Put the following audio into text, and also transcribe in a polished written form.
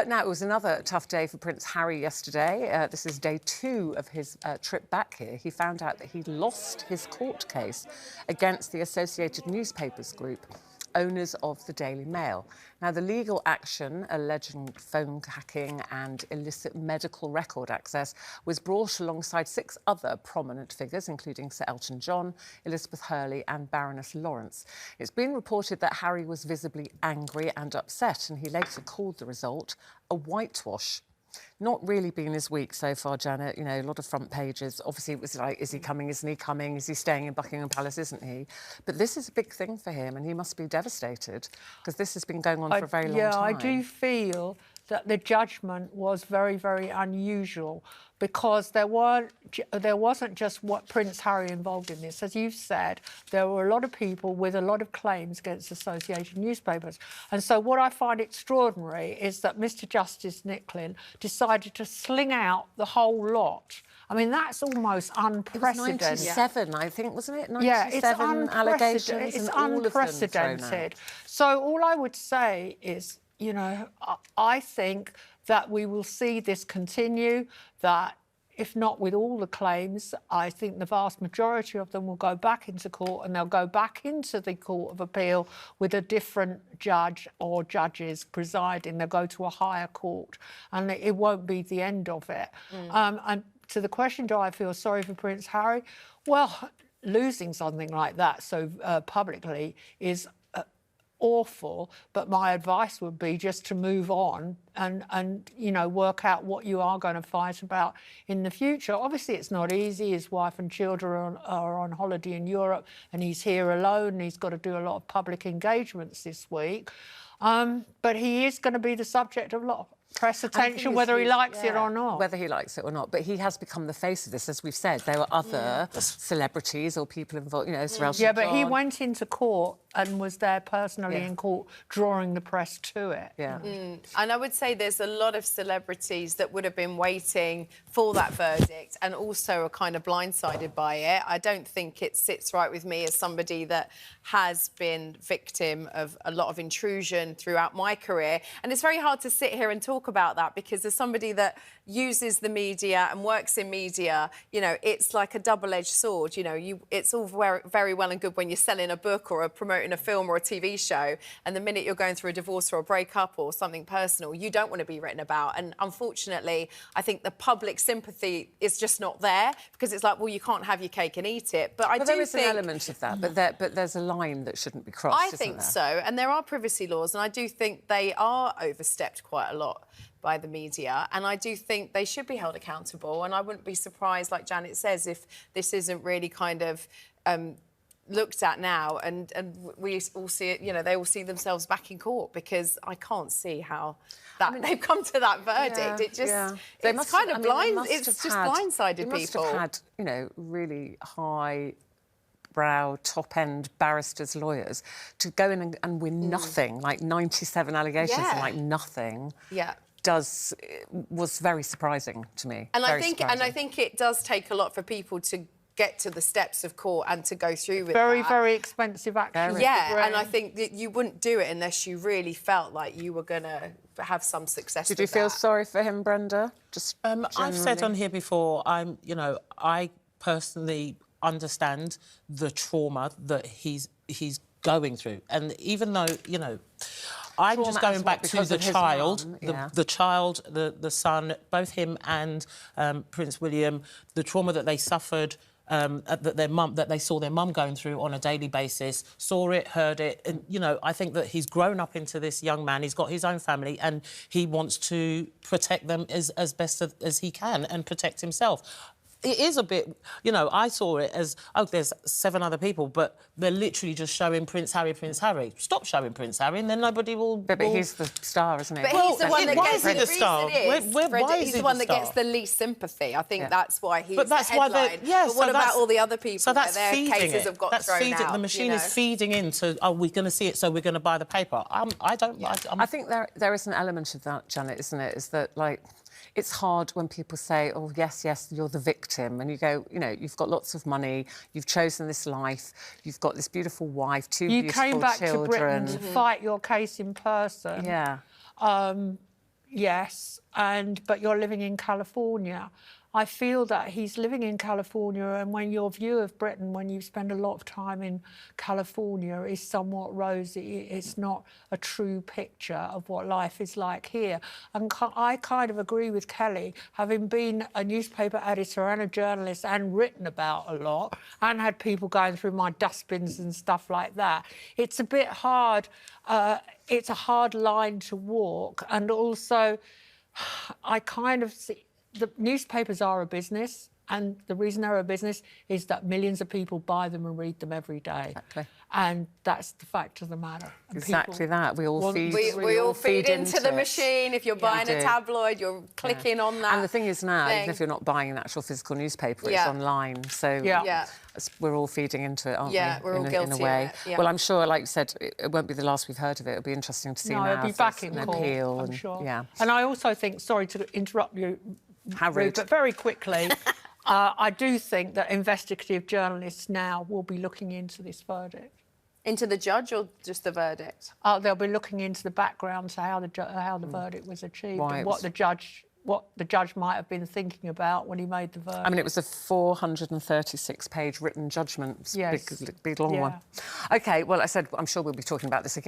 Now, it was another tough day for Prince Harry yesterday. This is day 2 of his trip back here. He found out that he'd lost his court case against the Associated Newspapers Group, owners of the Daily Mail. Now, the legal action alleging phone hacking and illicit medical record access was brought alongside 6 other prominent figures, including Sir Elton John, Elizabeth Hurley and Baroness Lawrence. It's been reported that Harry was visibly angry and upset, and he later called the result a whitewash. Not really been his week so far, Janet. You know, a lot of front pages. Obviously, it was like, is he coming, isn't he coming? Is he staying in Buckingham Palace, isn't he? But this is a big thing for him, and he must be devastated, because this has been going on for a very long time. Yeah, I do feel that the judgment was very, very unusual, because there wasn't just Prince Harry involved in this. As you've said, there were a lot of people with a lot of claims against Associated Newspapers. And so what I find extraordinary is that Mr Justice Nicklin decided to sling out the whole lot. I mean, that's almost unprecedented. It was 97, I think, wasn't it? 97 yeah, it's allegations. It's and unprecedented. So all I would say is, you know, I think that we will see this continue, that if not with all the claims, I think the vast majority of them will go back into court, and they'll go back into the Court of Appeal with a different judge or judges presiding. They'll go to a higher court, and it won't be the end of it. And to the question, do I feel sorry for Prince Harry? Well, losing something like that so publicly is awful, but my advice would be just to move on and you know, work out what you are going to fight about in the future. Obviously, it's not easy. His wife and children are on holiday in Europe, and he's here alone, and he's got to do a lot of public engagements this week. But he is going to be the subject of a lot of press attention, whether he likes it or not. Whether he likes it or not. But he has become the face of this, as we've said. There were other celebrities or people involved, you know, Sir Elton John. Yeah, but he went into court and was there personally in court, drawing the press to it. Yeah. And I would say there's a lot of celebrities that would have been waiting for that verdict and also are kind of blindsided by it. I don't think it sits right with me as somebody that has been victim of a lot of intrusion throughout my career. And it's very hard to sit here and talk about that, because as somebody that uses the media and works in media, you know, it's like a double-edged sword. You know, it's all very well and good when you're selling a book or promoting a film or a TV show, and the minute you're going through a divorce or a breakup or something personal, you don't want to be written about. And unfortunately, I think the public sympathy is just not there, because it's like, well, you can't have your cake and eat it. But I do think there is an element of that, but there's a line that shouldn't be crossed. I think so, and there are privacy laws, and I do think they are overstepped quite a lot by the media, and I do think they should be held accountable. And I wouldn't be surprised, like Janet says, if this isn't really kind of looked at now, and we all see it, you know, they all see themselves back in court, because I can't see how that they've come to that verdict. Yeah, it just They it's must kind have, of it's just blindsided people. They must have had, you know, really high brow, top-end barristers, lawyers, to go in and win nothing, like 97 allegations and like nothing. Yeah. Was very surprising to me. And I think it does take a lot for people to get to the steps of court and to go through with that. Very expensive action. Yeah, and I think that you wouldn't do it unless you really felt like you were going to have some success. Did you feel sorry for him, Brenda? Just I've said on here before, I personally understand the trauma that he's going through, and even though, you know, I'm just going back to the child, the son, both him and Prince William, the trauma that they suffered, that they saw their mum going through on a daily basis, saw it, heard it, and, you know, I think that he's grown up into this young man. He's got his own family, and he wants to protect them as best as he can and protect himself. It is a bit, you know, I saw it as, oh, there's 7 other people, but they're literally just showing Prince Harry, Prince Harry. Stop showing Prince Harry, and then nobody will... But he's the star, isn't he? But he's the one that gets the star. He's the one that gets the least sympathy. I think that's why he's the headline. But what about all the other people? So that's their feeding cases it. have got thrown out. The machine is feeding into, oh, we're going to see it, so we're going to buy the paper. I think there is an element of that, Janet, isn't it? Is that, like... It's hard when people say, oh, yes, you're the victim. And you go, you know, you've got lots of money, you've chosen this life, you've got this beautiful wife, 2 beautiful children. You came back to Britain to fight your case in person. Yeah. yes, but you're living in California. I feel that he's living in California, and when your view of Britain, when you spend a lot of time in California, is somewhat rosy, it's not a true picture of what life is like here. And I kind of agree with Kelly, having been a newspaper editor and a journalist and written about a lot and had people going through my dustbins and stuff like that. It's a bit hard. It's a hard line to walk, and also I kind of see the newspapers are a business, and the reason they're a business is that millions of people buy them and read them every day. Exactly. And that's the fact of the matter. And exactly that. We all feed. We all feed into the it. machine. If you're buying a tabloid, you're clicking on that. And the thing is now, thing. even if you're not buying an actual physical newspaper, it's online. So we're all feeding into it, aren't we? Yeah, we're all guilty in a way. of it. Yeah. Well, I'm sure, like you said, it won't be the last we've heard of it. It'll be interesting to see now. It'll be back in court, appeal. I'm sure. Yeah. And I also think, sorry to interrupt you, How rude. but very quickly, I do think that investigative journalists now will be looking into this verdict. Into the judge or just the verdict? They'll be looking into the background to how the verdict was achieved and what the judge might have been thinking about when he made the verdict. I mean, it was a 436-page written judgment. Yes. Big long one. OK, well, I said I'm sure we'll be talking about this again.